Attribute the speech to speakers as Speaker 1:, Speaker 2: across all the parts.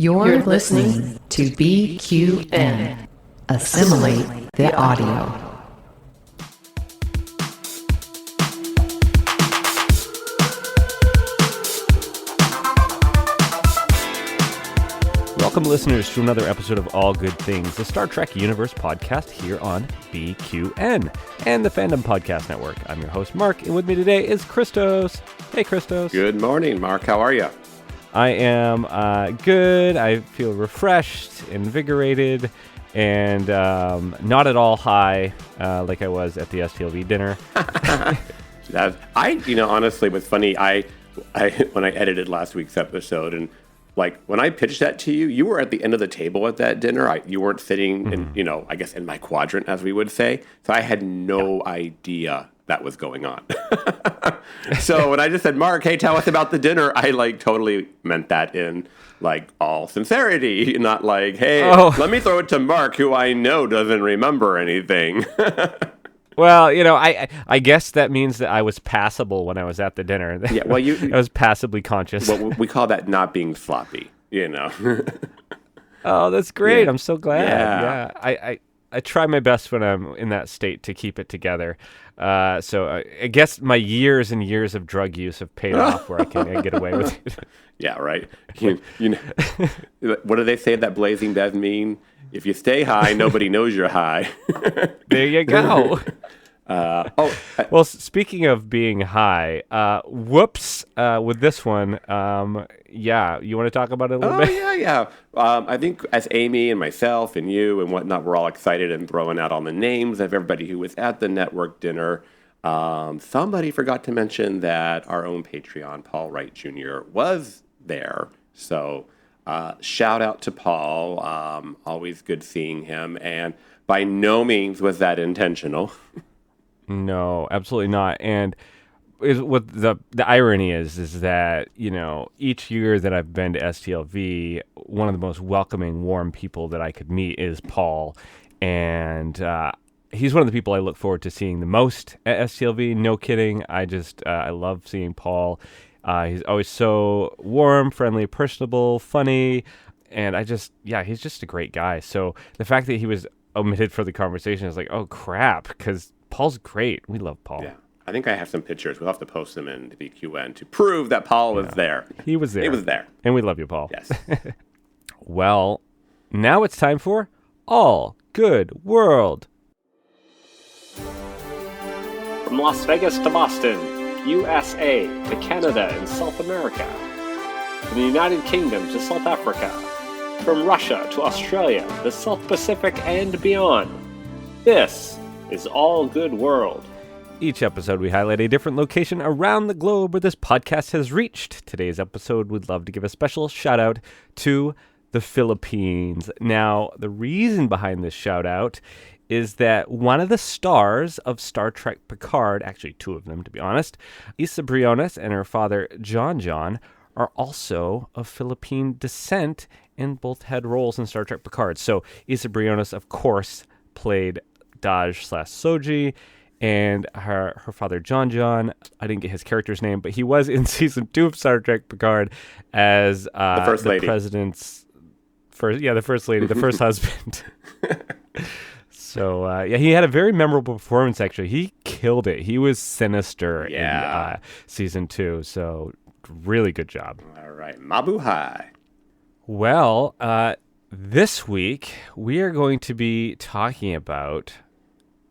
Speaker 1: You're listening to BQN. Assimilate the audio.
Speaker 2: Welcome, listeners, to another episode of All Good Things, the Star Trek Universe podcast here on BQN and the Fandom Podcast Network. I'm your host, Mark, and with me today is Christos. Hey, Christos.
Speaker 3: Good morning, Mark. How are you?
Speaker 2: I am good. I feel refreshed, invigorated, and not at all high like I was at the STLV dinner.
Speaker 3: Honestly, what's funny, I when I edited last week's episode, and like when I pitched that to you, you were at the end of the table at that dinner. You weren't sitting in, I guess in my quadrant, as we would say. So I had no idea that was going on. So when I just said, Mark, hey, tell us about the dinner, I totally meant that in all sincerity, not hey, let me throw it to Mark, who I know doesn't remember anything.
Speaker 2: Well, I guess that means that I was passable when I was at the dinner.
Speaker 3: Yeah, well,
Speaker 2: I was passively conscious.
Speaker 3: Well, we call that not being sloppy,
Speaker 2: Oh, that's great.
Speaker 3: Yeah.
Speaker 2: I'm so glad. Yeah. I try my best when I'm in that state to keep it together. So I guess my years and years of drug use have paid off where I can get away with it.
Speaker 3: Yeah, right. What do they say that blazing does mean? If you stay high, nobody knows you're high.
Speaker 2: There you go. Well, speaking of being high, whoops, with this one, you want to talk about it a little bit?
Speaker 3: Yeah. I think as Amy and myself and you and whatnot, we're all excited and throwing out all the names of everybody who was at the network dinner. Somebody forgot to mention that our own Patreon, Paul Wright Jr., was there. So shout out to Paul. Always good seeing him. And by no means was that intentional.
Speaker 2: No, absolutely not. And what the irony is that, each year that I've been to STLV, one of the most welcoming, warm people that I could meet is Paul. And he's one of the people I look forward to seeing the most at STLV. No kidding. I love seeing Paul. He's always so warm, friendly, personable, funny. And he's just a great guy. So the fact that he was omitted for the conversation is oh crap, because Paul's great. We love Paul.
Speaker 3: Yeah. I think I have some pictures. We'll have to post them in the BQN to prove that Paul was there.
Speaker 2: He was there.
Speaker 3: He was there.
Speaker 2: And we love you, Paul.
Speaker 3: Yes.
Speaker 2: Well, now it's time for All Good World.
Speaker 4: From Las Vegas to Boston, USA to Canada and South America, from the United Kingdom to South Africa, from Russia to Australia, the South Pacific and beyond. This is All Good World.
Speaker 2: Each episode, we highlight a different location around the globe where this podcast has reached. Today's episode, we'd love to give a special shout out to the Philippines. Now, the reason behind this shout out is that one of the stars of Star Trek Picard, actually two of them to be honest, Isa Briones and her father John, are also of Philippine descent and both had roles in Star Trek Picard. So Isa Briones, of course, played Daj/Soji, and her father John, I didn't get his character's name, but he was in season 2 of Star Trek Picard as
Speaker 3: the first lady.
Speaker 2: President's the first lady, the first husband. So he had a very memorable performance. Actually, he killed it. He was sinister in season 2. So really good job.
Speaker 3: All right, Mabuhay.
Speaker 2: Well, this week we are going to be talking about,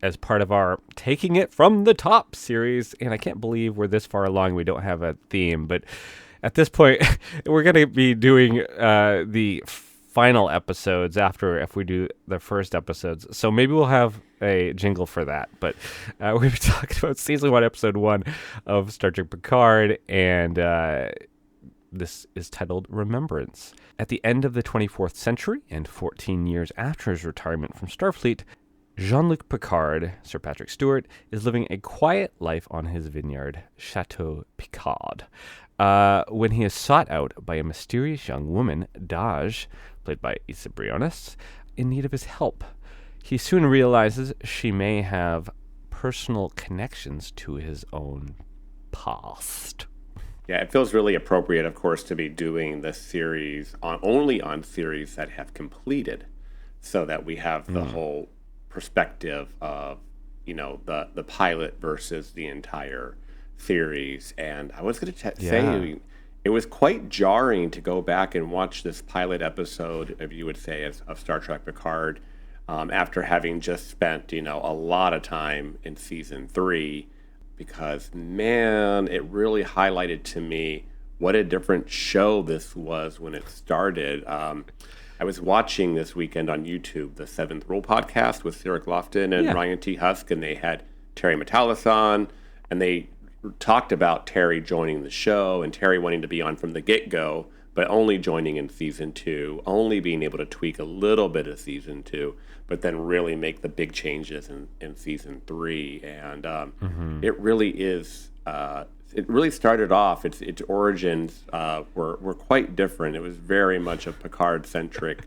Speaker 2: as part of our Taking It From the Top series, and I can't believe we're this far along, we don't have a theme, but at this point, we're going to be doing the final episodes if we do the first episodes. So maybe we'll have a jingle for that, but we're going to be talking about season 1, episode 1 of Star Trek Picard, and this is titled Remembrance. At the end of the 24th century, and 14 years after his retirement from Starfleet, Jean-Luc Picard, Sir Patrick Stewart, is living a quiet life on his vineyard, Chateau Picard, when he is sought out by a mysterious young woman, Daj, played by Isa Briones, in need of his help. He soon realizes she may have personal connections to his own past.
Speaker 3: Yeah, it feels really appropriate, of course, to be doing this series only on series that have completed, so that we have the whole perspective of, the pilot versus the entire series. And I was going to say, it was quite jarring to go back and watch this pilot episode, if you would say, of Star Trek Picard, after having just spent, a lot of time in season 3. Because, man, it really highlighted to me what a different show this was when it started. I was watching this weekend on YouTube the Seventh Rule podcast with Sarah Lofton and Ryan T. Husk, and they had Terry Matalas on, and they talked about Terry joining the show and Terry wanting to be on from the get-go, but only joining in season 2, only being able to tweak a little bit of season 2, but then really make the big changes in season 3. And it really is, it really started off, its origins were quite different. It was very much a Picard-centric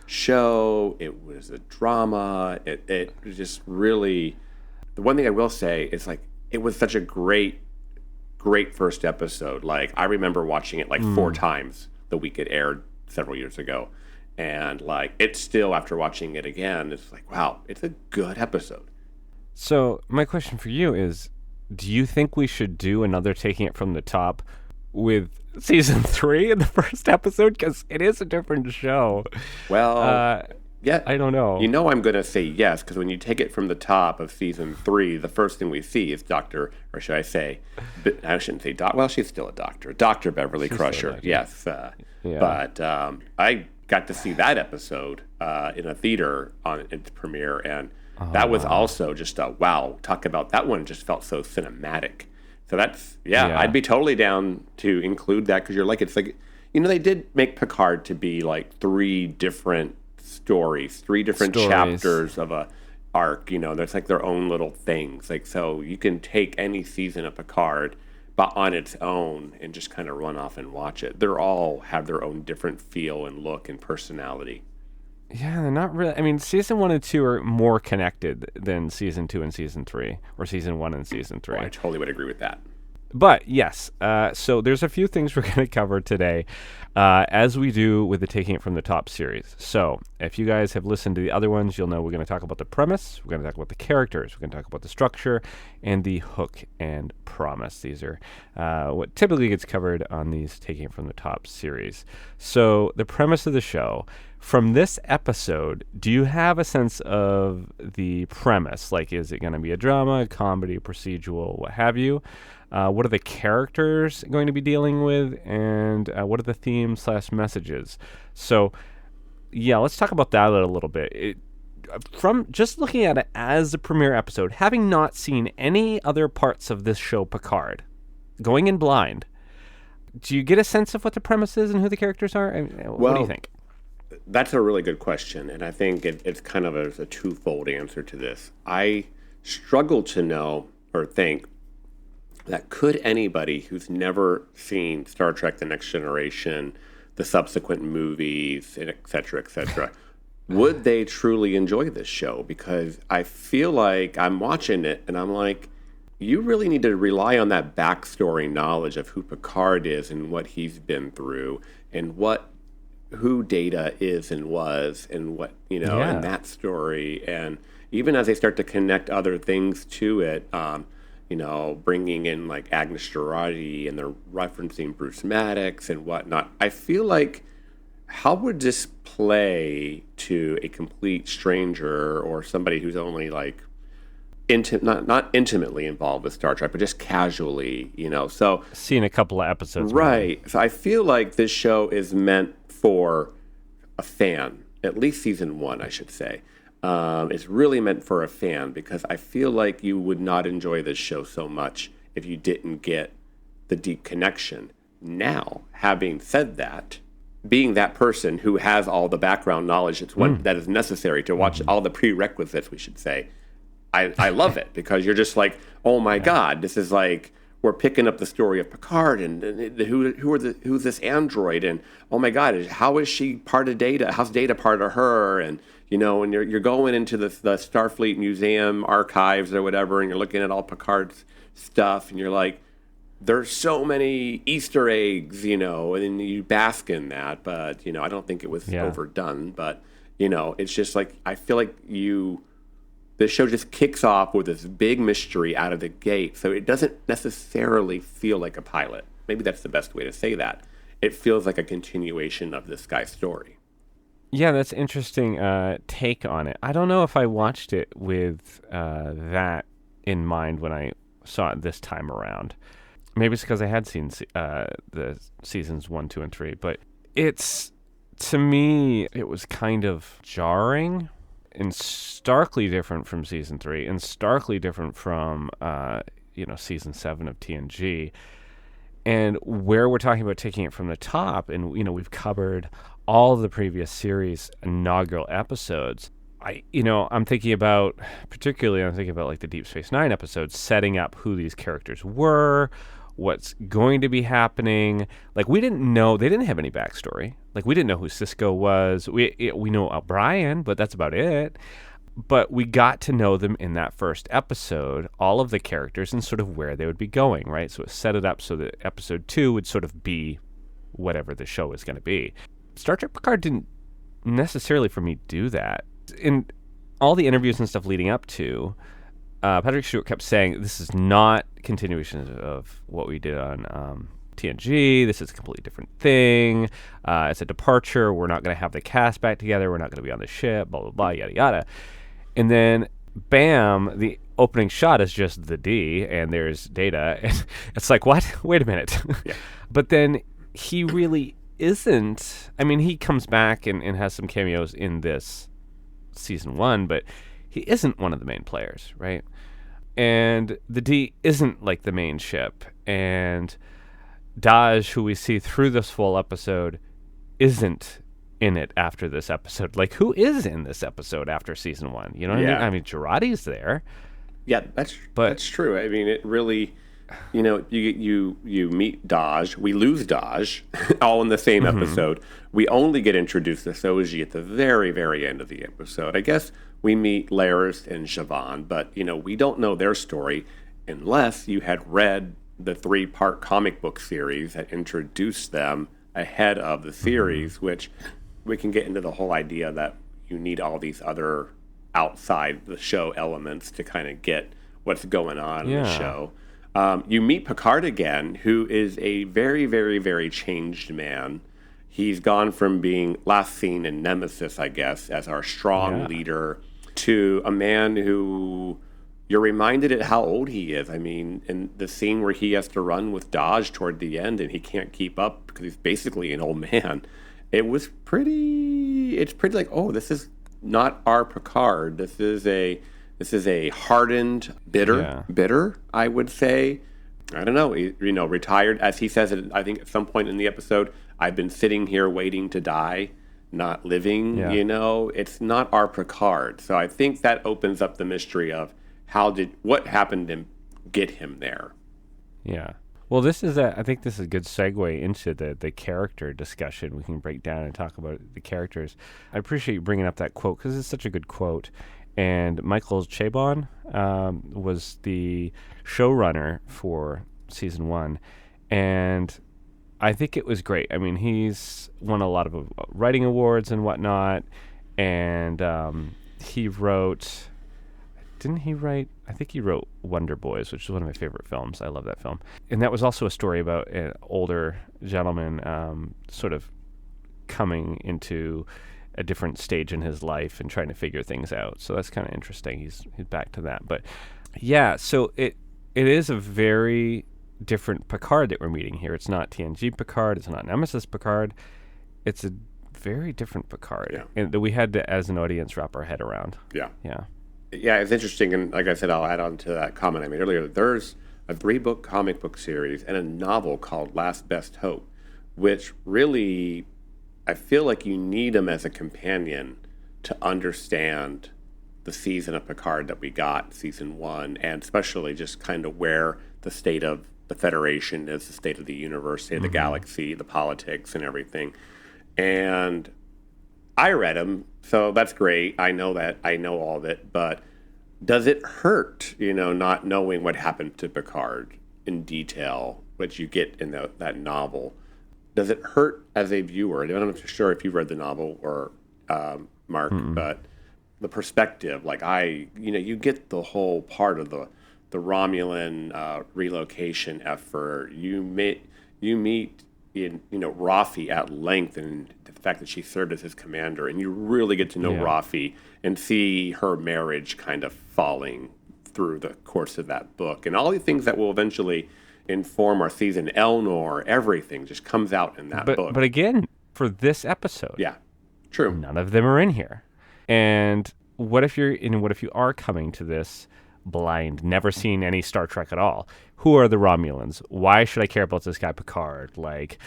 Speaker 3: show. It was a drama. It was just really, the one thing I will say is, like, it was such a great first episode. Like, I remember watching it like 4 times the week it aired several years ago. And, like, it's still, after watching it again, it's like, wow, it's a good episode.
Speaker 2: So my question for you is, do you think we should do another Taking It From the Top with season 3 in the first episode? Because it is a different show.
Speaker 3: Well, yeah,
Speaker 2: I don't know.
Speaker 3: I'm going to say yes, because when you take it from the top of season 3, the first thing we see is Dr., or should I say, I shouldn't say Doc. Well, she's still a doctor. Dr. Beverly Crusher, yes. But I got to see that episode in a theater on its premiere, and that was also just a wow. Talk about, that one just felt so cinematic. So that's, I'd be totally down to include that, because it's like, they did make Picard to be like 3 different stories, 3 different chapters of a arc. There's like their own little things. Like, so you can take any season of Picard, but on its own, and just kind of run off and watch it. They're all have their own different feel and look and personality.
Speaker 2: Yeah, they're not really. I mean, season 1 and 2 are more connected than season 2 and season 3, or season 1 and season 3.
Speaker 3: Oh, I totally would agree with that.
Speaker 2: But yes, so there's a few things we're going to cover today, as we do with the Taking It From the Top series. So if you guys have listened to the other ones, you'll know we're going to talk about the premise, we're going to talk about the characters, we're going to talk about the structure, and the hook and promise. These are what typically gets covered on these Taking It From the Top series. So the premise of the show. From this episode, do you have a sense of the premise? Like, is it going to be a drama, a comedy, procedural, what have you? What are the characters going to be dealing with? And what are the themes / messages? So, let's talk about that a little bit. From just looking at it as a premiere episode, having not seen any other parts of this show, Picard, going in blind, do you get a sense of what the premise is and who the characters are? What do you think?
Speaker 3: That's a really good question, and I think it's kind of a twofold answer to this. I struggle to know or think that could anybody who's never seen Star Trek The Next Generation, the subsequent movies, et cetera, would they truly enjoy this show? Because I feel like I'm watching it, and I'm like, you really need to rely on that backstory knowledge of who Picard is and what he's been through, and who Data is and was, and what, and that story. And even as they start to connect other things to it, bringing in like Agnes Girardi, and they're referencing Bruce Maddox and whatnot, I feel like, how would this play to a complete stranger or somebody who's only like not intimately involved with Star Trek, but just casually, so
Speaker 2: seen a couple of episodes,
Speaker 3: right?
Speaker 2: Maybe.
Speaker 3: So I feel like this show is meant for a fan, at least season 1, I should say. It's really meant for a fan, because I feel like you would not enjoy this show so much if you didn't get the deep connection. Now, having said that, being that person who has all the background knowledge that is necessary to watch all the prerequisites, we should say, I love it, because you're just like, oh my God, this is like, we're picking up the story of Picard, and who's this android, and oh my God, how is she part of Data? How's Data part of her? And and you're going into the Starfleet Museum archives or whatever, and you're looking at all Picard's stuff, and you're like, there's so many Easter eggs, and you bask in that. But, I don't think it was overdone. But, it's just like, I feel like this show just kicks off with this big mystery out of the gate. So it doesn't necessarily feel like a pilot. Maybe that's the best way to say that. It feels like a continuation of this guy's story.
Speaker 2: Yeah, that's interesting take on it. I don't know if I watched it with that in mind when I saw it this time around. Maybe it's because I had seen the seasons 1, 2, and 3. But to me, it was kind of jarring and starkly different from season 3 and starkly different from, season 7 of TNG. And where we're talking about taking it from the top, and, we've covered all of the previous series inaugural episodes. I'm thinking about like the Deep Space Nine episodes, setting up who these characters were, what's going to be happening. Like, we didn't know, they didn't have any backstory. Like, we didn't know who Sisko was. We know O'Brien, but that's about it. But we got to know them in that first episode, all of the characters and sort of where they would be going, right? So it set it up so that episode 2 would sort of be whatever the show is going to be. Star Trek Picard didn't necessarily, for me, do that. In all the interviews and stuff leading up to, Patrick Stewart kept saying, this is not continuation of what we did on TNG. This is a completely different thing. It's a departure. We're not going to have the cast back together. We're not going to be on the ship, blah, blah, blah, yada, yada. And then, bam, the opening shot is just the D, and there's Data. And it's like, what? Wait a minute.
Speaker 3: Yeah.
Speaker 2: But then he really isn't. I mean, he comes back and has some cameos in this season 1, but he isn't one of the main players, right? And the D isn't like the main ship. And Daj, who we see through this full episode, isn't in it after this episode. Like, who is in this episode after season 1? You know what I mean? I mean, Girardi's there.
Speaker 3: Yeah, that's true. I mean, it really, you meet Daj, we lose Daj, all in the same episode. We only get introduced to Soji at the very, very end of the episode. I guess we meet Laris and Siobhan, but, we don't know their story unless you had read the 3-part comic book series that introduced them ahead of the series, which we can get into the whole idea that you need all these other outside the show elements to kind of get what's going on in the show. You meet Picard again, who is a very, very, very changed man. He's gone from being last seen in Nemesis, I guess, as our strong leader, to a man who you're reminded at how old he is. I mean, in the scene where he has to run with Daj toward the end and he can't keep up because he's basically an old man. It's pretty like, oh, this is not our Picard. This is a hardened, bitter, I would say. I don't know, retired, as he says it, I think at some point in the episode, I've been sitting here waiting to die, not living, It's not our Picard. So I think that opens up the mystery of what happened to get him there.
Speaker 2: Yeah. Well, I think this is a good segue into the character discussion. We can break down and talk about the characters. I appreciate you bringing up that quote because it's such a good quote. And Michael Chabon was the showrunner for season 1. And I think it was great. I mean, he's won a lot of writing awards and whatnot. And he wrote... Didn't he write... I think he wrote Wonder Boys, which is one of my favorite films. I love that film. And that was also a story about an older gentleman sort of coming into a different stage in his life and trying to figure things out. So that's kind of interesting. He's back to that. But yeah, so it is a very different Picard that we're meeting here. It's not TNG Picard. It's not Nemesis Picard. It's a very different Picard. And that we had to, as an audience, wrap our head around.
Speaker 3: Yeah, it's interesting, and like I said, I'll add on to that comment I made earlier. There's a 3-book comic book series and a novel called Last Best Hope, which really, I feel like you need them as a companion to understand the season of Picard that we got, season 1, and especially just kind of where the state of the Federation is, the state of the universe, the galaxy, the politics, and everything. And I read them, so that's great. I know all of it, but does it hurt, not knowing what happened to Picard in detail what you get in that novel, does it hurt as a viewer? I'm not sure if you've read the novel or Mark, but the perspective, like you get the whole part of the Romulan relocation effort. You meet in Rafi at length, and the fact that she served as his commander, and you really get to know Rafi and see her marriage kind of falling through the course of that book, and all the things that will eventually inform our season. Elnor, everything just comes out in that book.
Speaker 2: But again, for this episode,
Speaker 3: yeah, true.
Speaker 2: None of them are in here. And what if you are coming to this blind, never seen any Star Trek at all? Who are the Romulans? Why should I care about this guy Picard? Like,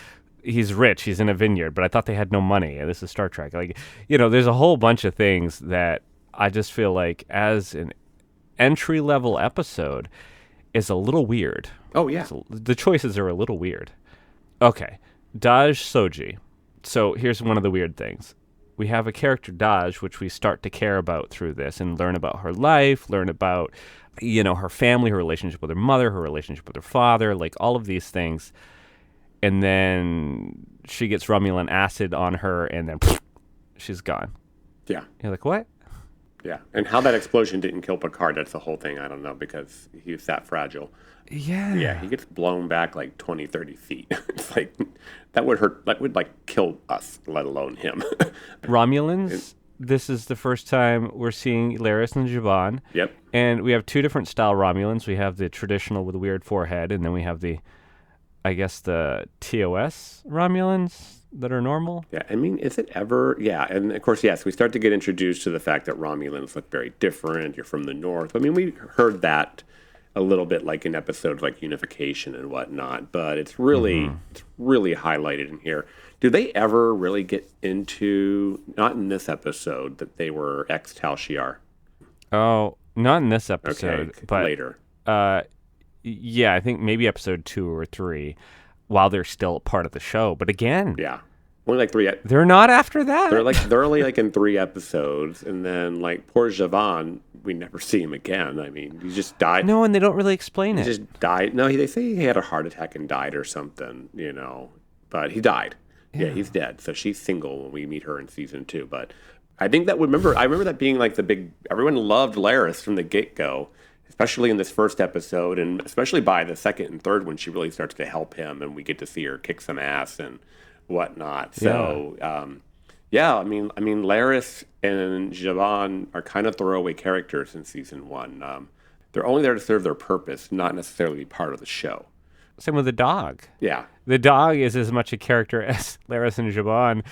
Speaker 2: he's rich, he's in a vineyard, but I thought they had no money. This is Star Trek. Like, there's a whole bunch of things that I just feel like as an entry-level episode is a little weird.
Speaker 3: Oh, yeah.
Speaker 2: The choices are a little weird. Okay, Daj Soji. So here's one of the weird things. We have a character, Daj, which we start to care about through this and learn about her life, learn about, her family, her relationship with her mother, her relationship with her father, like all of these things. And then she gets Romulan acid on her, and then she's gone.
Speaker 3: Yeah.
Speaker 2: You're like, what?
Speaker 3: Yeah, and how that explosion didn't kill Picard, that's the whole thing. I don't know, because he's that fragile.
Speaker 2: Yeah.
Speaker 3: Yeah, he gets blown back like 20, 30 feet. It's like, that would hurt, that would like kill us, let alone him.
Speaker 2: Romulans, this is the first time we're seeing Laris and Zhaban.
Speaker 3: Yep.
Speaker 2: And we have two different style Romulans. We have the traditional with a weird forehead, and then we have the TOS Romulans that are normal.
Speaker 3: Yeah, I mean, is it ever? Yeah, and of course, yes, we start to get introduced to the fact that Romulans look very different. You're from the north. I mean, we heard that a little bit, like in episodes like Unification and whatnot, but it's really highlighted in here. Do they ever really get into, not in this episode, that they were ex-Tal Shiar?
Speaker 2: Oh, not in this episode,
Speaker 3: Okay,
Speaker 2: but
Speaker 3: later.
Speaker 2: Yeah, I think maybe episode 2 or 3, while they're still part of the show. But again,
Speaker 3: Yeah, only like 3.
Speaker 2: they're not after that.
Speaker 3: They're only like in 3 episodes, and then like poor Zhaban, we never see him again. I mean, he just died.
Speaker 2: No, and they don't really explain
Speaker 3: He
Speaker 2: it.
Speaker 3: just died. No, they say he had a heart attack and died or something, but he died. Yeah, he's dead. So she's single when we meet her in season 2. But I think I remember that being like the big, everyone loved Laris from the get-go, especially in this first episode, and especially by the second and third when she really starts to help him and we get to see her kick some ass and whatnot. So, I mean, Laris and Zhaban are kind of throwaway characters in season 1. They're only there to serve their purpose, not necessarily be part of the show.
Speaker 2: Same with the dog.
Speaker 3: Yeah.
Speaker 2: The dog is as much a character as Laris and Zhaban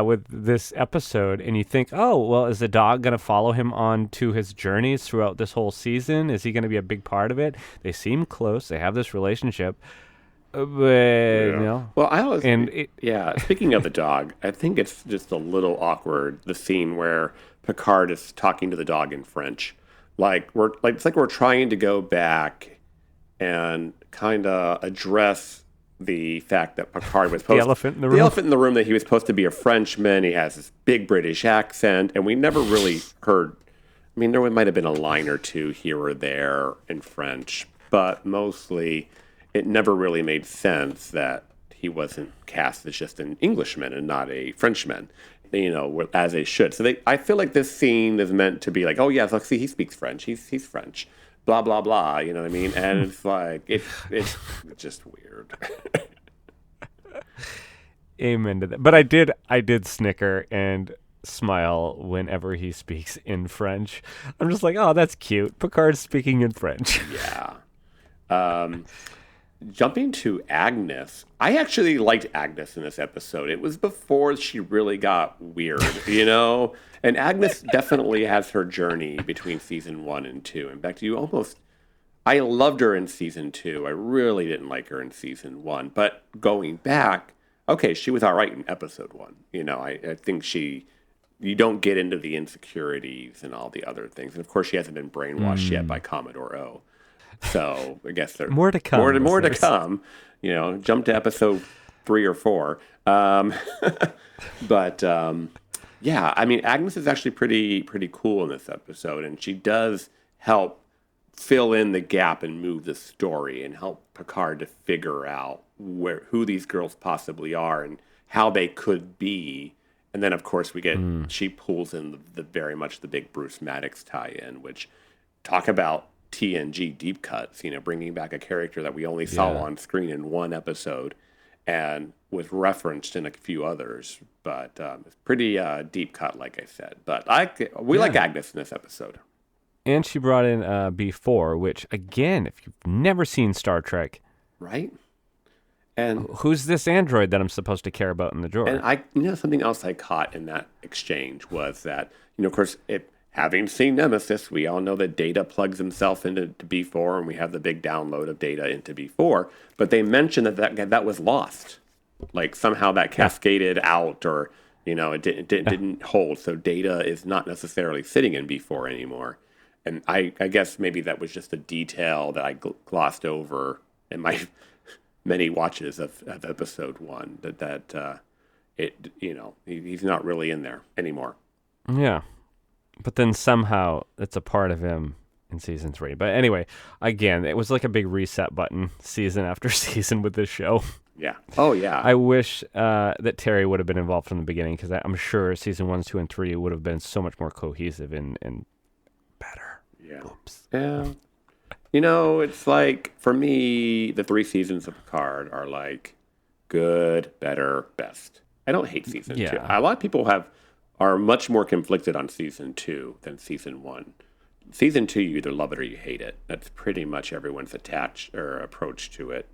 Speaker 2: with this episode. And you think, oh, well, is the dog going to follow him on to his journeys throughout this whole season? Is he going to be a big part of it? They seem close. They have this relationship. But,
Speaker 3: Well, speaking of the dog, I think it's just a little awkward, the scene where Picard is talking to the dog in French. It's like we're trying to go back and kind of address the fact that Picard was supposed
Speaker 2: the elephant in the room
Speaker 3: that he was supposed to be a Frenchman. He has this big British accent, and we never really heard. I mean, there might have been a line or two here or there in French, but mostly it never really made sense that he wasn't cast as just an Englishman and not a Frenchman, as they should. So I feel like this scene is meant to be like, oh yeah, look, see, he speaks French. He's French. Blah blah blah. You know what I mean? And it's like it's just weird.
Speaker 2: Amen to that. But I did snicker and smile whenever he speaks in French. I'm just like, oh, that's cute. Picard's speaking in French.
Speaker 3: Yeah. Jumping to Agnes, I actually liked Agnes in this episode. It was before she really got weird, And Agnes definitely has her journey between season 1 and 2. In fact, I loved her in season 2. I really didn't like her in season 1. But going back, okay, she was all right in episode 1. I think you don't get into the insecurities and all the other things. And of course, she hasn't been brainwashed yet by Commodore O. So I guess there's
Speaker 2: more to come.
Speaker 3: More to come. Jump to episode 3 or 4. But yeah, I mean, Agnes is actually pretty cool in this episode, and she does help fill in the gap and move the story and help Picard to figure out who these girls possibly are and how they could be. And then, of course, we get she pulls in the very much the big Bruce Maddox tie-in, which talk about TNG deep cuts, bringing back a character that we only saw on screen in one episode and was referenced in a few others. But it's pretty deep cut, like I said. But we like Agnes in this episode.
Speaker 2: And she brought in B4, which, again, if you've never seen Star Trek...
Speaker 3: Right? And
Speaker 2: who's this android that I'm supposed to care about in the drawer?
Speaker 3: And something else I caught in that exchange was that, of course, having seen Nemesis, we all know that Data plugs himself into B4, and we have the big download of Data into B4. But they mentioned that was lost, like somehow that cascaded out, or it didn't hold. So Data is not necessarily sitting in B4 anymore. And I guess maybe that was just a detail that I glossed over in my many watches of episode 1, he's not really in there anymore.
Speaker 2: Yeah. But then somehow it's a part of him in season 3. But anyway, again, it was like a big reset button season after season with this show.
Speaker 3: Yeah. Oh, yeah.
Speaker 2: I wish that Terry would have been involved from the beginning, because I'm sure season 1, 2, and 3 would have been so much more cohesive and better.
Speaker 3: Yeah. Oops. Yeah. It's like, for me, the 3 seasons of Picard are like good, better, best. I don't hate season 2. A lot of people are much more conflicted on season 2 than season 1. Season 2, you either love it or you hate it. That's pretty much everyone's approach to it.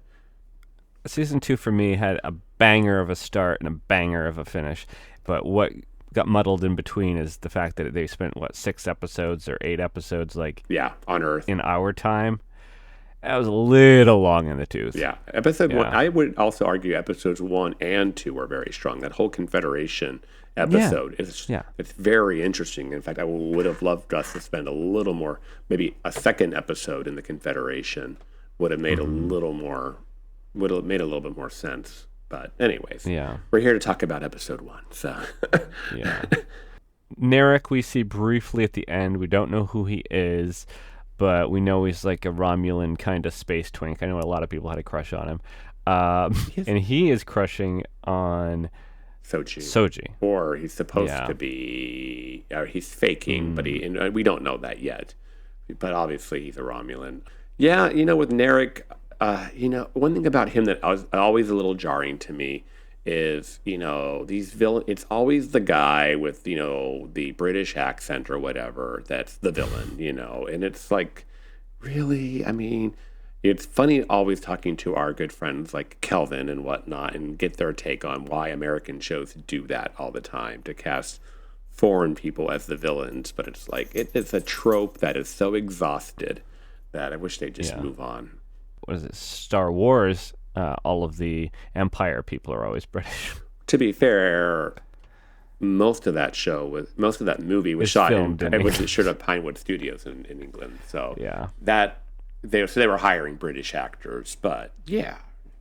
Speaker 2: Season 2 for me had a banger of a start and a banger of a finish, but what got muddled in between is the fact that they spent 6 episodes or 8 episodes
Speaker 3: on Earth
Speaker 2: in our time. That was a little long in the tooth.
Speaker 3: Yeah. Episode 1, I would also argue episodes 1 and 2 were very strong. That whole Confederation episode it's very interesting. In fact, I would have loved us to spend a little more, maybe a second episode in the Confederation would have made a little bit more sense. But anyways, we're here to talk about episode 1. So
Speaker 2: Narek we see briefly at the end. We don't know who he is, but we know he's like a Romulan kind of space twink. I know a lot of people had a crush on him. And he is crushing on Soji.
Speaker 3: Or he's supposed to be, or he's faking, but we don't know that yet. But obviously he's a Romulan. Yeah, with Narek... one thing about him that was always a little jarring to me is, these villains, it's always the guy with, the British accent or whatever that's the villain, and it's like, really? I mean, it's funny always talking to our good friends like Kelvin and whatnot and get their take on why American shows do that all the time, to cast foreign people as the villains. But it's like, it's a trope that is so exhausted that I wish they'd just move on.
Speaker 2: What is it? Star Wars, all of the Empire people are always British.
Speaker 3: To be fair, most of that movie was shot it was shot at Pinewood Studios in England. So they were hiring British actors, but and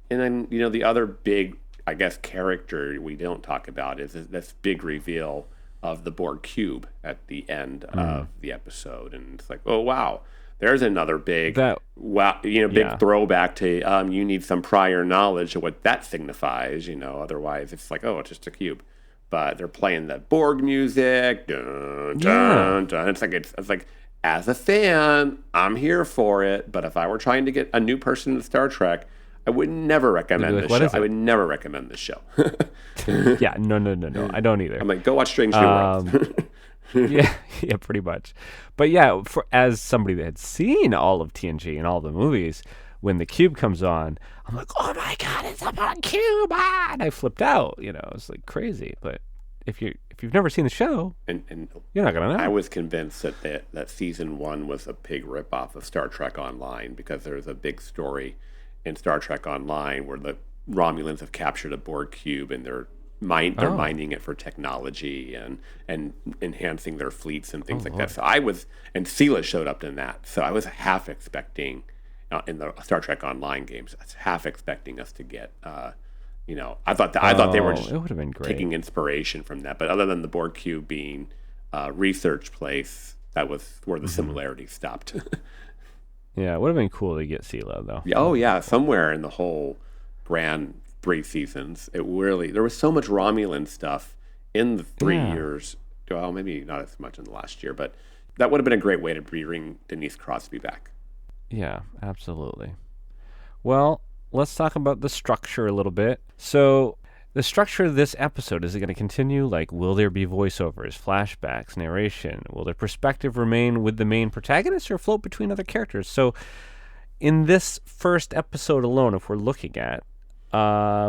Speaker 3: then the other big, I guess, character we don't talk about is this big reveal of the Borg cube at the end of the episode, and it's like, oh wow. There's another big throwback to you need some prior knowledge of what that signifies, otherwise it's like, oh, it's just a cube. But they're playing the Borg music, dun, dun, dun. It's like as a fan, I'm here for it. But if I were trying to get a new person in Star Trek, I would never recommend this show. I would never recommend this show.
Speaker 2: No, I don't either.
Speaker 3: I'm like, go watch Strange New Worlds.
Speaker 2: yeah, pretty much. But as somebody that had seen all of TNG and all the movies, when the cube comes on, I'm like, oh my god, it's a cube! And I flipped out. It's like crazy. But if you've never seen the show, and you're not gonna know.
Speaker 3: I was convinced that season 1 was a big ripoff of Star Trek Online, because there's a big story in Star Trek Online where the Romulans have captured a Borg cube and they're mining it for technology and enhancing their fleets and things like that. So and Sela showed up in that. So I was half expecting in the Star Trek Online games, I was half expecting us to get, I thought they were just taking inspiration from that. But other than the Borg cube being a research place, that was where the similarities stopped.
Speaker 2: Yeah, it would have been cool to get CeeLo, though.
Speaker 3: Oh, yeah. Somewhere in the whole grand 3 seasons, there was so much Romulan stuff in the 3 years. Well, maybe not as much in the last year, but that would have been a great way to bring Denise Crosby back.
Speaker 2: Yeah, absolutely. Well, let's talk about the structure a little bit. So, the structure of this episode, is it going to continue? Like, will there be voiceovers, flashbacks, narration? Will their perspective remain with the main protagonist or float between other characters? So, in this first episode alone, if we're looking at,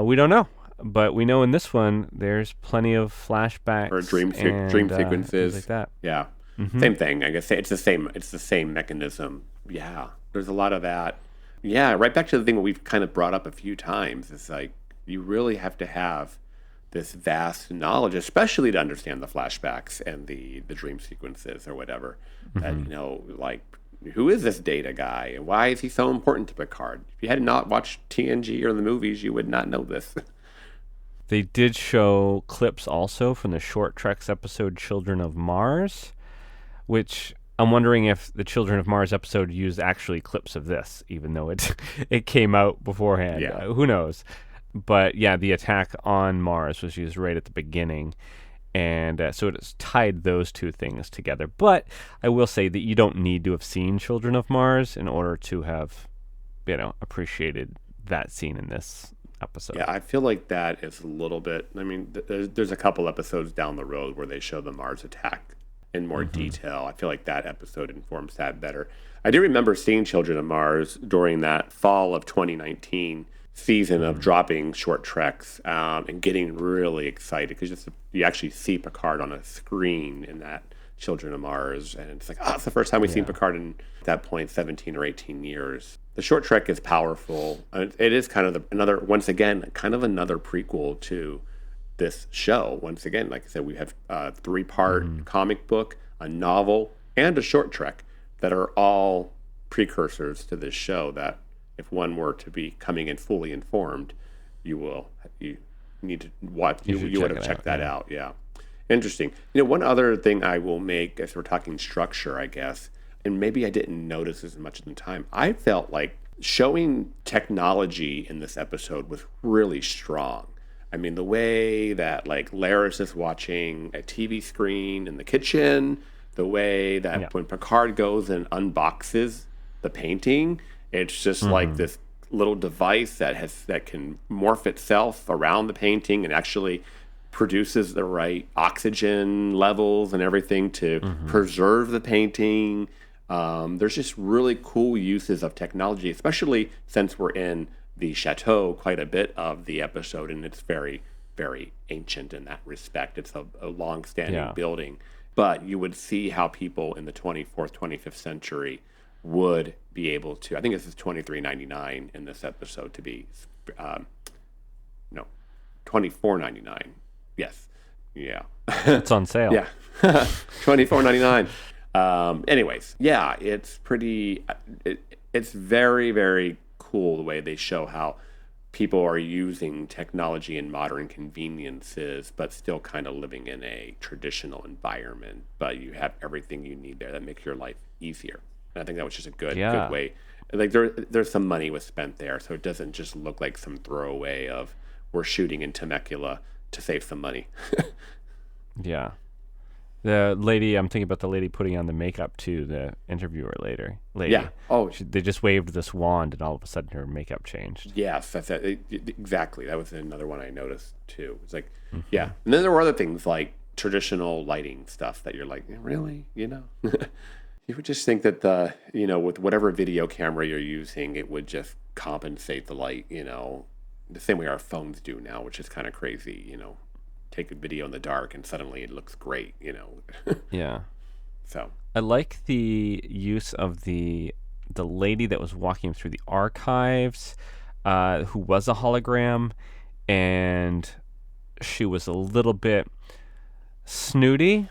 Speaker 2: we don't know. But we know in this one, there's plenty of flashbacks
Speaker 3: Or dream sequences.
Speaker 2: things like that.
Speaker 3: Yeah. Same thing. I guess it's the same mechanism. Yeah. There's a lot of that. Yeah, right back to the thing that we've kind of brought up a few times. It's like, you really have to have this vast knowledge, especially to understand the flashbacks and the dream sequences or whatever. And, like, who is this Data guy and why is he so important to Picard? If you had not watched TNG or the movies, you would not know this.
Speaker 2: They did show clips also from the Short Treks episode Children of Mars, which I'm wondering if the Children of Mars episode used actually clips of this, even though it came out beforehand.
Speaker 3: Yeah.
Speaker 2: Who knows? But yeah, the attack on Mars was used right at the beginning. And so it's tied those two things together. But I will say that you don't need to have seen Children of Mars in order to have, appreciated that scene in this episode.
Speaker 3: Yeah, I feel like that is a little bit, I mean, there's a couple episodes down the road where they show the Mars attack in more detail. I feel like that episode informs that better. I do remember seeing Children of Mars during that fall of 2019 season of dropping Short Treks and getting really excited because you actually see Picard on a screen in that Children of Mars, and it's like, it's the first time we've seen Picard in, at that point, 17 or 18 years. The Short Trek is powerful. It is kind of another prequel to this show. Once again, like I said, we have a 3-part comic book, a novel, and a Short Trek that are all precursors to this show that if one were to be coming in fully informed, you need to watch. You would have checked that out. Yeah. Interesting. One other thing I will make, as we're talking structure, I guess, and maybe I didn't notice as much at the time, I felt like showing technology in this episode was really strong. I mean, the way that, like, Laris is watching a TV screen in the kitchen, the way that when Picard goes and unboxes the painting, it's just like this little device that can morph itself around the painting and actually produces the right oxygen levels and everything to preserve the painting. There's just really cool uses of technology, especially since we're in the chateau quite a bit of the episode, and it's very, very ancient in that respect. It's a long-standing building. But you would see how people in the 24th, 25th century would be able to, I think this is $23.99 in this episode to be, $24.99. Yes. Yeah.
Speaker 2: It's on sale.
Speaker 3: Yeah. $24.99. Anyways, yeah, it's pretty, it's very, very cool the way they show how people are using technology and modern conveniences, but still kind of living in a traditional environment. But you have everything you need there that makes your life easier. And I think that was just a good way. Like there's some money was spent there, so it doesn't just look like some throwaway of we're shooting in Temecula to save some money.
Speaker 2: Yeah. The lady, I'm thinking about the lady putting on the makeup too, the interviewer lady.
Speaker 3: Yeah. Oh,
Speaker 2: they just waved this wand and all of a sudden her makeup changed.
Speaker 3: Yes, that's it. Exactly. That was another one I noticed too. It's like, yeah. And then there were other things like traditional lighting stuff that you're like, really? You would just think that with whatever video camera you're using, it would just compensate the light, the same way our phones do now, which is kind of crazy, take a video in the dark and suddenly it looks great,
Speaker 2: Yeah.
Speaker 3: So
Speaker 2: I like the use of the lady that was walking through the archives, who was a hologram, and she was a little bit snooty,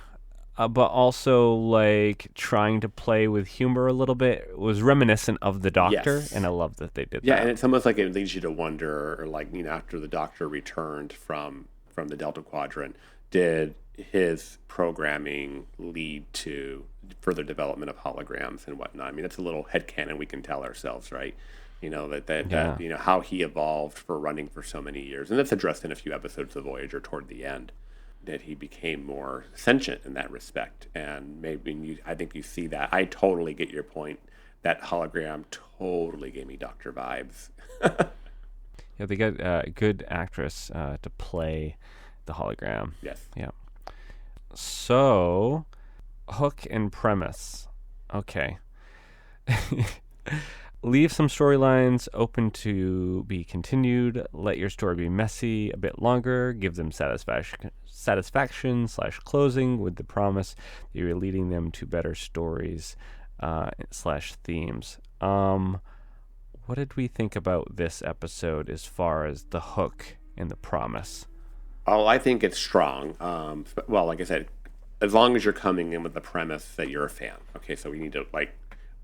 Speaker 2: but also like trying to play with humor a little bit. It was reminiscent of the Doctor, and I love that they did that.
Speaker 3: Yeah, and it's almost like it leads you to wonder, or like, after the Doctor returned from the Delta Quadrant, did his programming lead to further development of holograms and whatnot. I mean, it's a little headcanon we can tell ourselves, right? That how he evolved for running for so many years, and that's addressed in a few episodes of Voyager toward the end. That he became more sentient in that respect, and I think you see that. I totally get your point. That hologram totally gave me Doctor vibes.
Speaker 2: Yeah, they got a good actress to play the hologram.
Speaker 3: Yes.
Speaker 2: Yeah. So, hook and premise. Okay. Leave some storylines open to be continued. Let your story be messy a bit longer. Give them satisfaction/closing with the promise that you're leading them to better stories /themes. What did we think about this episode as far as the hook and the promise?
Speaker 3: Oh, I think it's strong. Well, like I said, as long as you're coming in with the premise that you're a fan. Okay, so we need to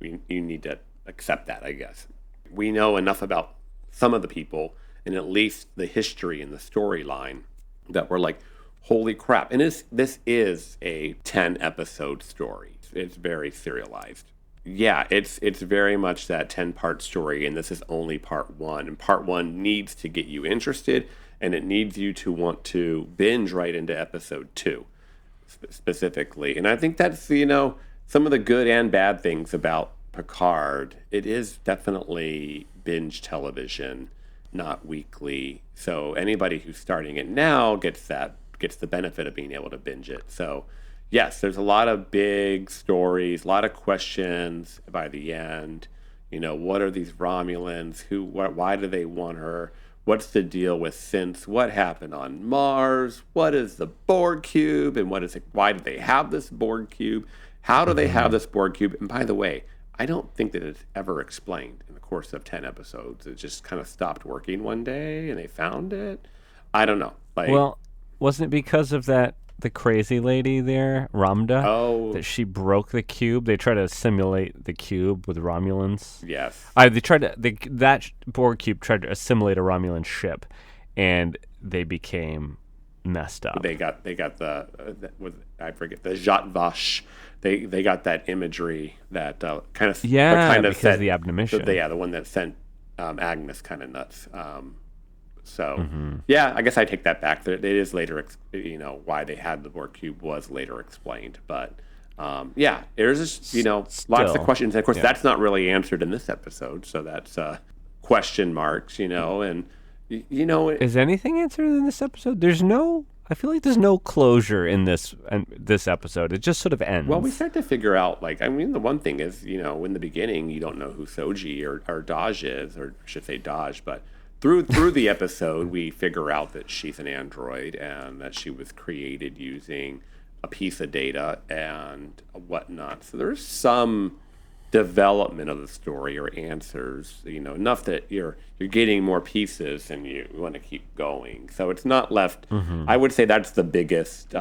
Speaker 3: you need to accept that, I guess. We know enough about some of the people and at least the history and the storyline that we're like, holy crap. And this is a 10 episode story. It's very serialized. Yeah, it's very much that 10-part story, and this is only part one. And part one needs to get you interested, and it needs you to want to binge right into episode 2 specifically. And I think that's, some of the good and bad things about Picard. It is definitely binge television, not weekly. So anybody who's starting it now gets the benefit of being able to binge it. So yes, there's a lot of big stories, a lot of questions by the end. What are these Romulans? Why do they want her? What's the deal with synths? What happened on Mars? What is the Borg cube? And why do they have this Borg cube? How do they have this Borg cube? And by the way, I don't think that it's ever explained in the course of 10 episodes. It just kind of stopped working one day and they found it. I don't know.
Speaker 2: Well, wasn't it because of the crazy lady there, Ramda, that she broke the cube? They tried to simulate the cube with Romulans.
Speaker 3: Yes.
Speaker 2: That Borg cube tried to assimilate a Romulan ship, and they became messed up.
Speaker 3: They got I forget, the Jat Vache. They got that imagery that kind of
Speaker 2: because of the admonition.
Speaker 3: The one that sent Agnes kind of nuts. Yeah, I guess I take that back. It is later, why they had the Borg cube was later explained. But there's just lots of questions. And of course, that's not really answered in this episode. So that's question marks. And
Speaker 2: is anything answered in this episode? I feel like there's no closure in this episode. It just sort of ends.
Speaker 3: Well, we start to figure out, the one thing is, in the beginning, you don't know who Soji or Daj is, or I should say Daj, but through the episode, we figure out that she's an android and that she was created using a piece of data and whatnot. So there's some development of the story or answers, enough that you're getting more pieces and you want to keep going. So it's not left. I would say that's the biggest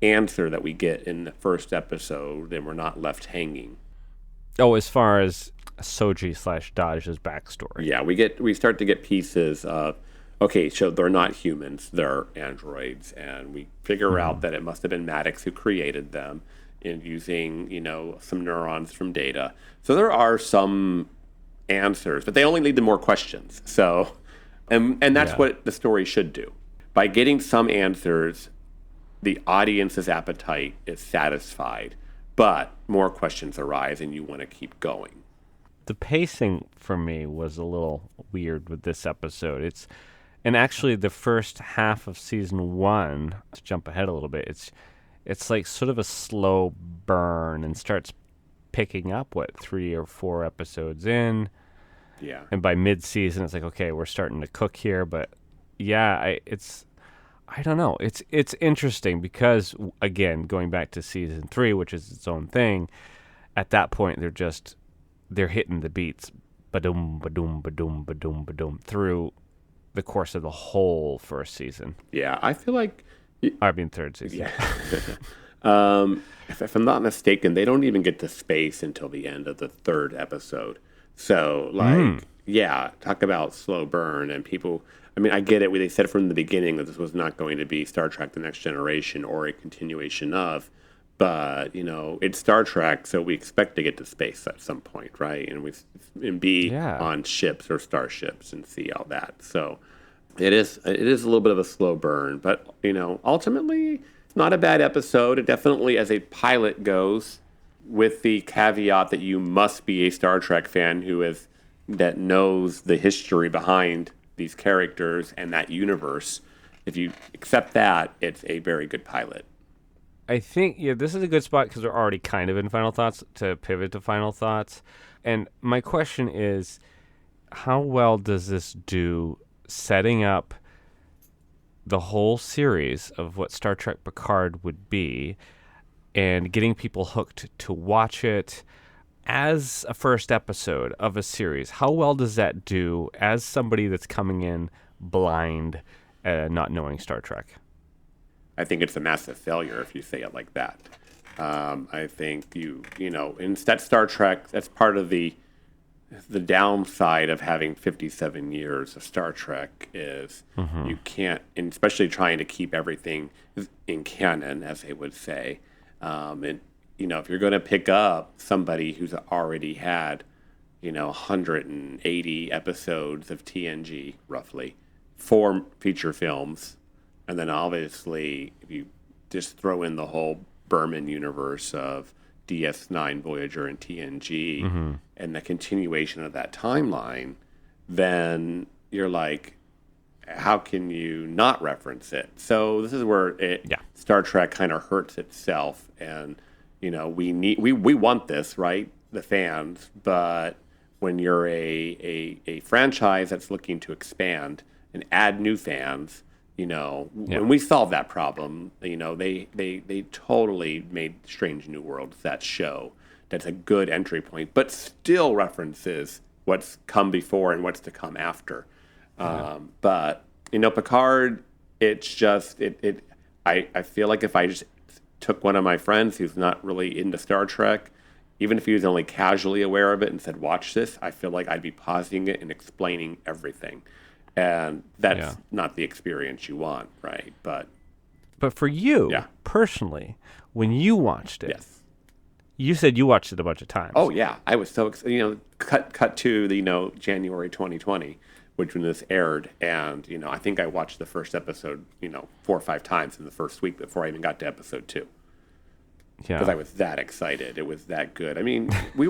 Speaker 3: answer that we get in the first episode, and we're not left hanging.
Speaker 2: Oh, as far as Soji/Daj's backstory.
Speaker 3: Yeah, we start to get pieces of, okay, so they're not humans, they're androids, and we figure out that it must have been Maddox who created them in using, some neurons from data. So there are some answers, but they only lead to more questions. So, and that's what the story should do. By getting some answers, the audience's appetite is satisfied, but more questions arise and you want to keep going.
Speaker 2: The pacing for me was a little weird with this episode. And actually the first half of season 1, to jump ahead a little bit, it's like sort of a slow burn and starts picking up 3 or 4 episodes in.
Speaker 3: Yeah.
Speaker 2: And by mid-season, it's like, okay, we're starting to cook here. But I don't know. It's interesting because, again, going back to season 3, which is its own thing, at that point they're hitting the beats, ba-dum, ba-dum, ba-dum, ba-dum, ba-dum, through the course of the whole first season.
Speaker 3: Yeah, I feel like...
Speaker 2: third season.
Speaker 3: Yeah. If I'm not mistaken, they don't even get to space until the end of the 3rd episode. So, talk about slow burn. And people, I get it. They said from the beginning that this was not going to be Star Trek The Next Generation or a continuation of, But, it's Star Trek, so we expect to get to space at some point, right? And be
Speaker 2: Yeah.
Speaker 3: on ships or starships and see all that. So it is a little bit of a slow burn, but, ultimately, it's not a bad episode. It definitely, as a pilot goes, with the caveat that you must be a Star Trek fan that knows the history behind these characters and that universe. If you accept that, it's a very good pilot.
Speaker 2: I think, this is a good spot because we're already kind of in final thoughts to pivot to final thoughts. And my question is, how well does this do setting up the whole series of what Star Trek Picard would be and getting people hooked to watch it as a first episode of a series? How well does that do as somebody that's coming in blind, not knowing Star Trek?
Speaker 3: I think it's a massive failure if you say it like that. I think instead Star Trek, that's part of the downside of having 57 years of Star Trek is you can't, and especially trying to keep everything in canon, as they would say. And, if you're going to pick up somebody who's already had, 180 episodes of TNG, roughly, 4 feature films, and then obviously, if you just throw in the whole Berman universe of DS9, Voyager, and TNG, and the continuation of that timeline, then you're like, how can you not reference it? So this is where Star Trek kind of hurts itself, and we want this, right, the fans, but when you're a franchise that's looking to expand and add new fans. When we solved that problem, they totally made Strange New Worlds, that show. That's a good entry point, but still references what's come before and what's to come after. But, Picard, it's just, I feel like if I just took one of my friends who's not really into Star Trek, even if he was only casually aware of it and said, watch this, I feel like I'd be pausing it and explaining everything. And that's not the experience you want, right? But
Speaker 2: for you, personally, when you watched it,
Speaker 3: yes.
Speaker 2: You said you watched it a bunch of times.
Speaker 3: Oh, yeah. I was so excited. Cut to the, January 2020, which when this aired. And, I think I watched the first episode, 4 or 5 times in the first week before I even got to episode 2.
Speaker 2: Yeah.
Speaker 3: Because I was that excited. It was that good. I mean, we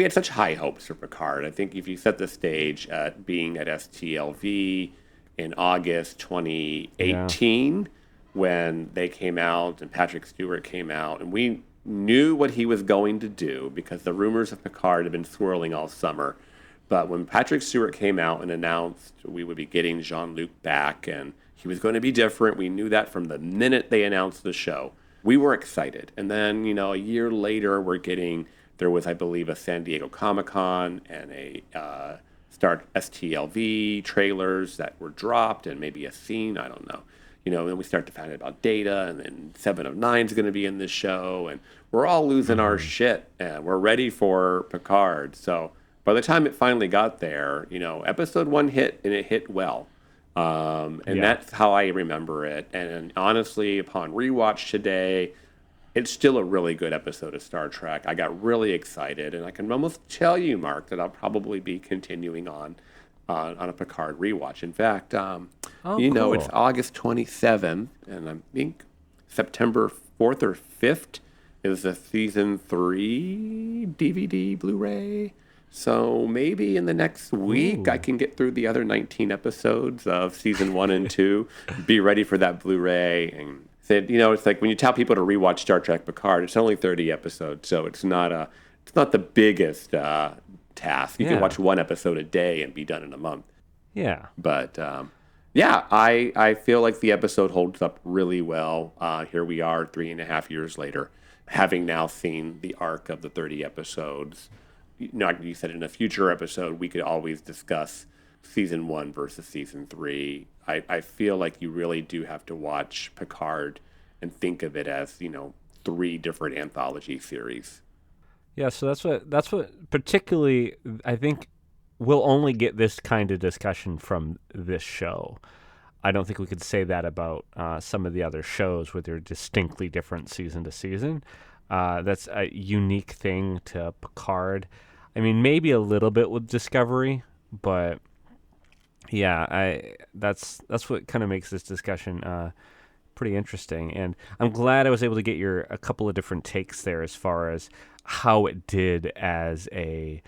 Speaker 3: had such high hopes for Picard. I think if you set the stage at being at STLV in August 2018, when they came out and Patrick Stewart came out, and we knew what he was going to do because the rumors of Picard had been swirling all summer. But when Patrick Stewart came out and announced we would be getting Jean-Luc back and he was going to be different, we knew that from the minute they announced the show. We were excited. And then, a year later, there was, I believe, a San Diego Comic-Con and a STLV trailers that were dropped and maybe a scene, I don't know. Then we start to find out about Data, and then 7 of 9 is going to be in this show, and we're all losing our shit, and we're ready for Picard. So by the time it finally got there, episode 1 hit, and it hit well. That's how I remember it. And honestly, upon rewatch today, it's still a really good episode of Star Trek. I got really excited, and I can almost tell you, Mark, that I'll probably be continuing on a Picard rewatch. In fact,
Speaker 2: cool.
Speaker 3: It's August 27th, and I think September 4th or 5th is the season 3 DVD Blu-ray. So maybe in the next week, I can get through the other 19 episodes of season 1 and 2, be ready for that Blu-ray. And it's like when you tell people to rewatch Star Trek Picard, it's only 30 episodes, so it's not the biggest task. You can watch 1 episode a day and be done in a month.
Speaker 2: Yeah.
Speaker 3: But I feel like the episode holds up really well. Here we are 3.5 years later, having now seen the arc of the 30 episodes. Like you said, in a future episode, we could always discuss season 1 versus season 3. I feel like you really do have to watch Picard and think of it as, 3 different anthology series.
Speaker 2: Yeah, so that's what particularly I think we'll only get this kind of discussion from this show. I don't think we could say that about some of the other shows where they're distinctly different season to season. That's a unique thing to Picard. I mean, maybe a little bit with Discovery, but yeah, that's what kind of makes this discussion pretty interesting. And I'm glad I was able to get a couple of different takes there as far as how it did as a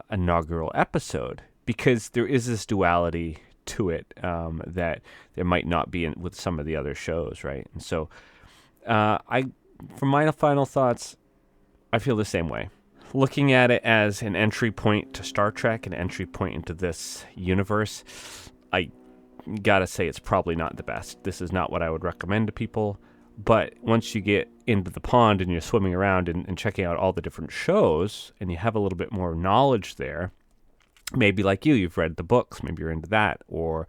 Speaker 2: inaugural episode, because there is this duality to it that there might not be with some of the other shows, right? And so from my final thoughts, I feel the same way. Looking at it as an entry point to Star Trek, an entry point into this universe, I gotta say it's probably not the best. This is not what I would recommend to people. But once you get into the pond and you're swimming around and checking out all the different shows, and you have a little bit more knowledge there, maybe like you've read the books, maybe you're into that, or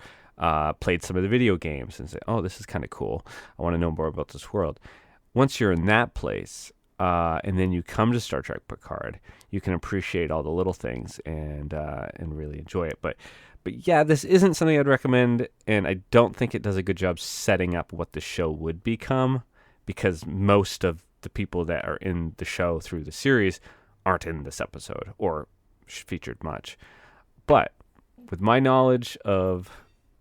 Speaker 2: played some of the video games and say, oh, this is kind of cool. I want to know more about this world. Once you're in that place, and then you come to Star Trek Picard, you can appreciate all the little things and really enjoy it. But yeah, this isn't something I'd recommend, and I don't think it does a good job setting up what the show would become, because most of the people that are in the show through the series aren't in this episode or featured much. But with my knowledge of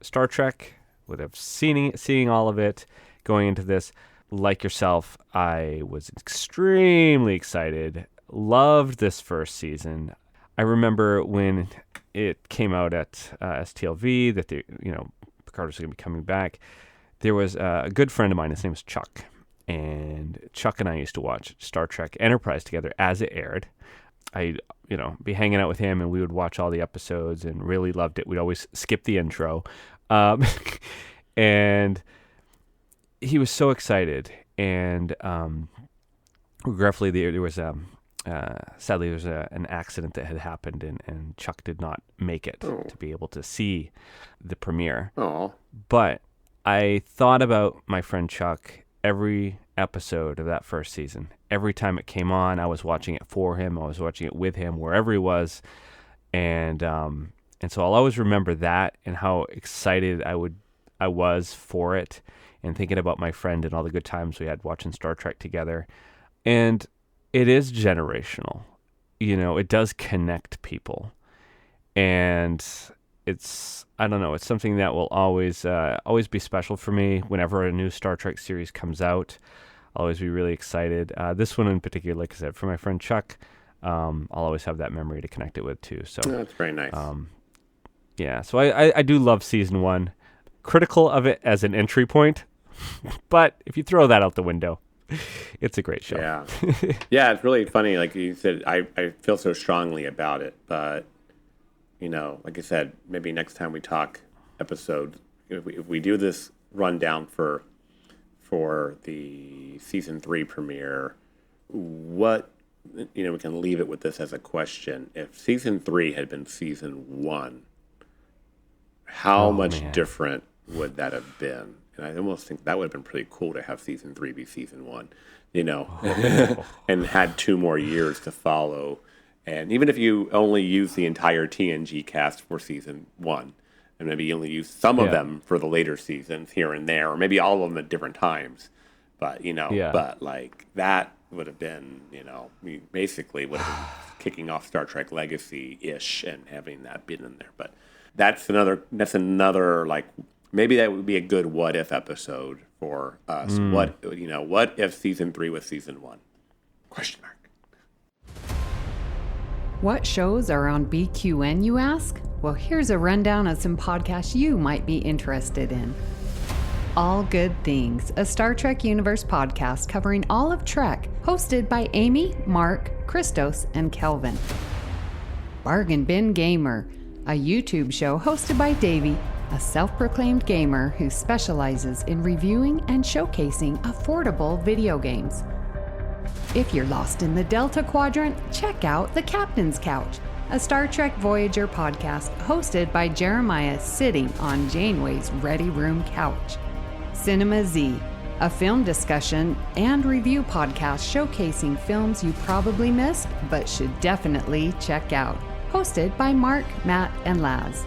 Speaker 2: Star Trek, with seeing all of it, going into this, like yourself, I was extremely excited. Loved this first season. I remember when it came out at STLV that Picard was going to be coming back. There was a good friend of mine. His name was Chuck, and Chuck and I used to watch Star Trek Enterprise together as it aired. I'd be hanging out with him, and we would watch all the episodes and really loved it. We'd always skip the intro, and he was so excited. And regretfully, there was sadly, there was an accident that had happened, and Chuck did not make it to be able to see the premiere.
Speaker 3: Oh.
Speaker 2: But I thought about my friend Chuck every episode of that first season. Every time it came on, I was watching it for him. I was watching it with him, wherever he was. And so I'll always remember that and how excited I was for it, and thinking about my friend and all the good times we had watching Star Trek together. And it is generational. It does connect people. And it's something that will always be special for me. Whenever a new Star Trek series comes out, I'll always be really excited. This one in particular, like I said, for my friend Chuck, I'll always have that memory to connect it with too. So
Speaker 3: that's very nice.
Speaker 2: Yeah, so I do love season 1. Critical of it as an entry point, but if you throw that out the window, it's a great show.
Speaker 3: Yeah. Yeah, it's really funny. Like you said, I feel so strongly about it, but like I said, maybe next time we talk episode, if we do this rundown for the season 3 premiere, what we can leave it with this as a question. If season 3 had been season 1, how much different would that have been? And I almost think that would have been pretty cool to have season 3 be season 1, and had 2 more years to follow. And even if you only use the entire TNG cast for season 1, and maybe you only use some of them for the later seasons here and there, or maybe all of them at different times, but but like that would have been, basically would have been kicking off Star Trek Legacy-ish and having that been in there. But that's another like, maybe that would be a good what if episode for us. What if season 3 was season 1? Question mark.
Speaker 1: What shows are on BQN, you ask? Well, here's a rundown of some podcasts you might be interested in. All Good Things, a Star Trek Universe podcast covering all of Trek, hosted by Amy, Mark, Christos, and Kelvin. Bargain Bin Gamer, a YouTube show hosted by Davey, a self-proclaimed gamer who specializes in reviewing and showcasing affordable video games. If you're lost in the Delta Quadrant, check out The Captain's Couch, a Star Trek Voyager podcast hosted by Jeremiah sitting on Janeway's Ready Room couch. Cinema Z, a film discussion and review podcast showcasing films you probably missed but should definitely check out, hosted by Mark, Matt, and Laz.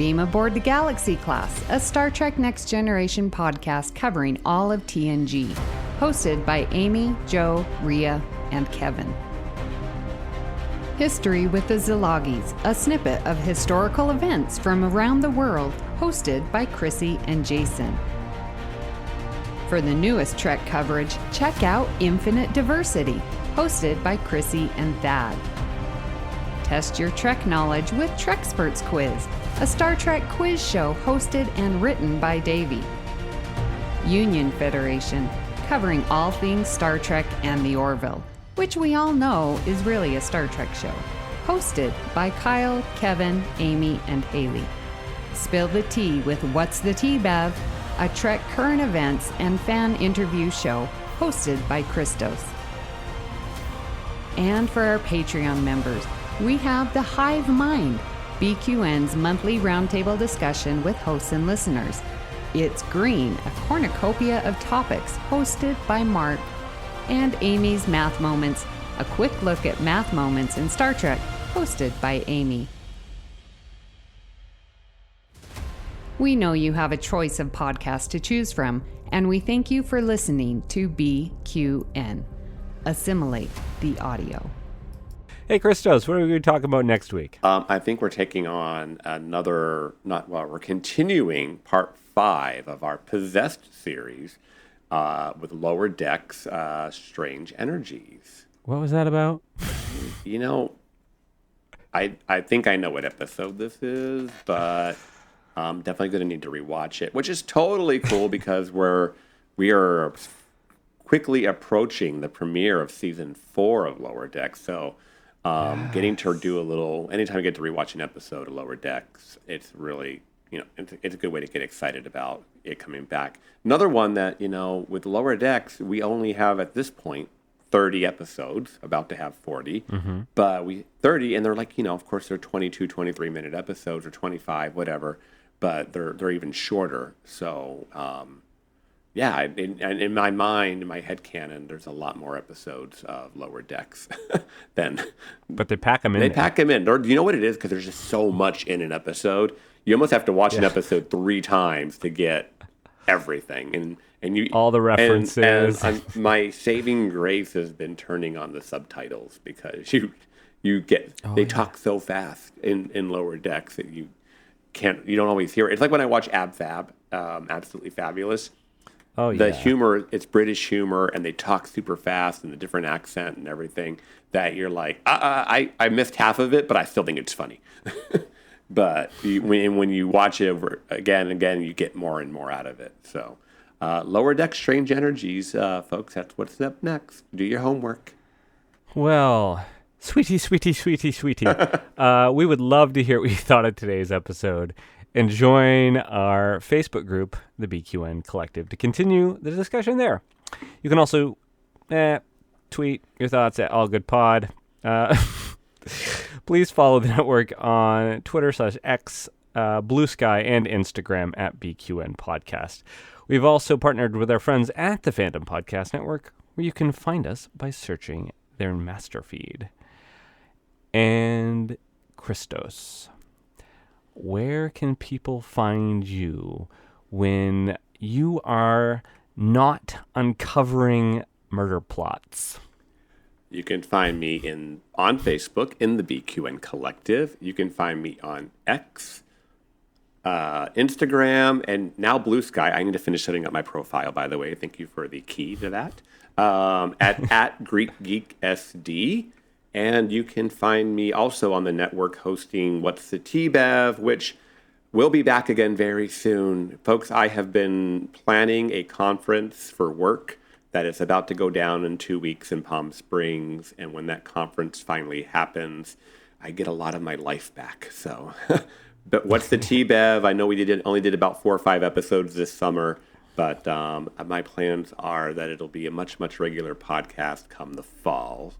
Speaker 1: Beam Aboard the Galaxy Class, a Star Trek Next Generation podcast covering all of TNG, hosted by Amy, Joe, Rhea, and Kevin. History with the Zilagis, a snippet of historical events from around the world, hosted by Chrissy and Jason. For the newest Trek coverage, check out Infinite Diversity, hosted by Chrissy and Thad. Test your Trek knowledge with Trexperts Quiz, a Star Trek quiz show hosted and written by Davey. Union Federation, covering all things Star Trek and the Orville, which we all know is really a Star Trek show, hosted by Kyle, Kevin, Amy, and Haley. Spill the Tea with What's the Tea, Bev? A Trek current events and fan interview show hosted by Christos. And for our Patreon members, we have The Hive Mind, BQN's monthly roundtable discussion with hosts and listeners. It's Green, a cornucopia of topics hosted by Mark. And Amy's Math Moments, a quick look at math moments in Star Trek, hosted by Amy. We know you have a choice of podcasts to choose from, and we thank you for listening to BQN. Assimilate the audio.
Speaker 2: Hey, Christos, what are we going to talk about next week?
Speaker 3: I think we're taking on we're continuing part 5 of our Possessed series with Lower Decks, Strange Energies.
Speaker 2: What was that about?
Speaker 3: You know, I think I know what episode this is, but I'm definitely going to need to rewatch it, which is totally cool because we are quickly approaching the premiere of season 4 of Lower Decks. So getting to do anytime I get to rewatch an episode of Lower Decks, it's really, it's a good way to get excited about it coming back. Another one that, with Lower Decks, we only have at this point 30 episodes, about to have 40, but 30, and they're like, of course they're 22, 23-minute episodes or 25, whatever, but they're even shorter. So, in my mind, in my headcanon, there's a lot more episodes of Lower Decks than.
Speaker 2: But they pack them in.
Speaker 3: They pack them in. Or, you know what it is? Because there's just so much in an episode. You almost have to watch an episode 3 times to get everything, and you
Speaker 2: all the references.
Speaker 3: And my saving grace has been turning on the subtitles because you get they talk so fast in Lower Decks that you don't always hear it. It's like when I watch Ab Fab, Absolutely Fabulous.
Speaker 2: Oh,
Speaker 3: the humor, it's British humor, and they talk super fast and the different accent and everything that you're like, I missed half of it, but I still think it's funny. But when you watch it over again and again, you get more and more out of it. So Lower Deck Strange Energies, folks, that's what's up next. Do your homework.
Speaker 2: Well, sweetie. We would love to hear what you thought of today's episode. And join our Facebook group, the BQN Collective, to continue the discussion there. You can also tweet your thoughts at allgoodpod. Please follow the network on Twitter /X, Blue Sky, and Instagram at BQN Podcast. We've also partnered with our friends at the Fandom Podcast Network, where you can find us by searching their master feed. And Christos, where can people find you when you are not uncovering murder plots?
Speaker 3: You can find me on Facebook in the BQN Collective. You can find me on X, Instagram, and now Blue Sky. I need to finish setting up my profile, by the way. Thank you for the key to that. At Greek Geek SD. And you can find me also on the network hosting What's the Tea, Bev, which will be back again very soon. Folks, I have been planning a conference for work that is about to go down in 2 weeks in Palm Springs. And when that conference finally happens, I get a lot of my life back. So, but What's the Tea, Bev? I know we only did about 4 or 5 episodes this summer, but my plans are that it'll be a much, much regular podcast come the fall.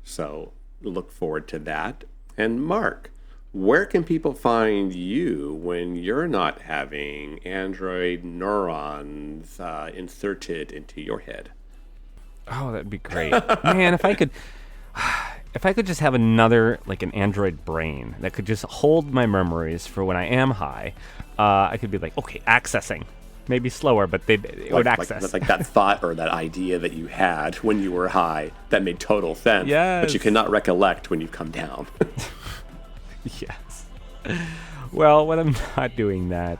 Speaker 3: So look forward to that. And Mark, where can people find you when you're not having android neurons inserted into your head?
Speaker 2: Oh, that'd be great. Man, if I could... if I could just have another, like an Android brain that could just hold my memories for when I am high, I could be like, okay, accessing. Maybe slower, but it would access.
Speaker 3: Like that thought or that idea that you had when you were high that made total sense,
Speaker 2: yes.
Speaker 3: but you cannot recollect when you've come down.
Speaker 2: Yes. Well, when I'm not doing that,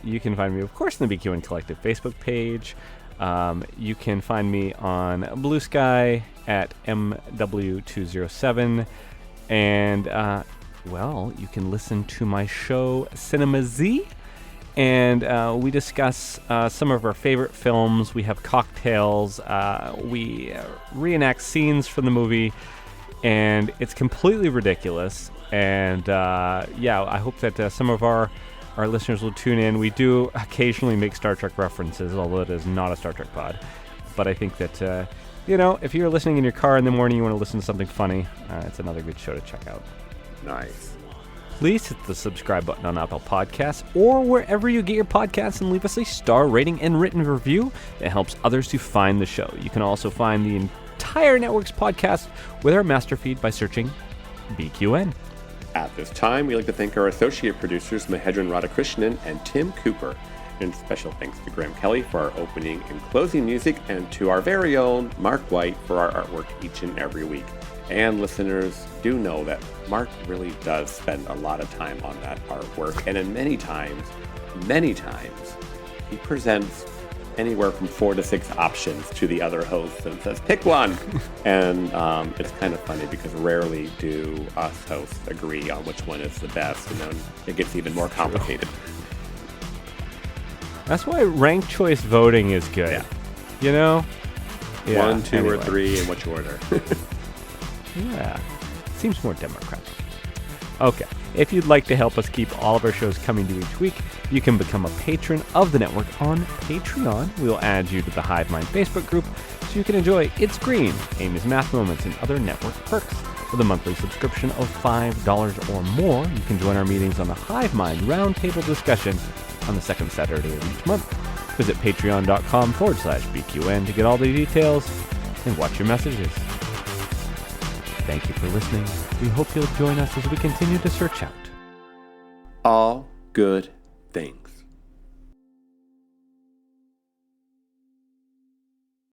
Speaker 2: you can find me, of course, in the BQN Collective Facebook page. You can find me on Blue Sky at MW207. And, well, you can listen to my show, Cinema Z. And we discuss some of our favorite films. We have cocktails. We reenact scenes from the movie. And it's completely ridiculous. And, I hope that some of our listeners will tune in. We do occasionally make Star Trek references, although it is not a Star Trek pod. But I think that, if you're listening in your car in the morning, you want to listen to something funny, it's another good show to check out.
Speaker 3: Nice.
Speaker 2: Please hit the subscribe button on Apple Podcasts or wherever you get your podcasts and leave us a star rating and written review that helps others to find the show. You can also find the entire network's podcast with our master feed by searching BQN.
Speaker 3: At this time, we'd like to thank our associate producers, Mahedran Radhakrishnan and Tim Cooper. And special thanks to Graham Kelly for our opening and closing music, and to our very own Mark White for our artwork each and every week. And listeners, do know that Mark really does spend a lot of time on that artwork. And in many times, he presents anywhere from 4 to 6 options to the other hosts and says, pick one. And it's kind of funny because rarely do us hosts agree on which one is the best. And then it gets even more complicated.
Speaker 2: That's why ranked choice voting is good.
Speaker 3: Yeah.
Speaker 2: Yeah,
Speaker 3: 1, 2, or 3 in which order?
Speaker 2: Yeah, seems more democratic. Okay, if you'd like to help us keep all of our shows coming to you each week, you can become a patron of the network on Patreon. We'll add you to the Hive Mind Facebook group so you can enjoy It's Green, Amy's Math Moments, and other network perks. With a monthly subscription of $5 or more, you can join our meetings on the Hive Mind Roundtable discussion on the second Saturday of each month. Visit patreon.com/BQN to get all the details and watch your messages. Thank you for listening. We hope you'll join us as we continue to search out
Speaker 3: all good things.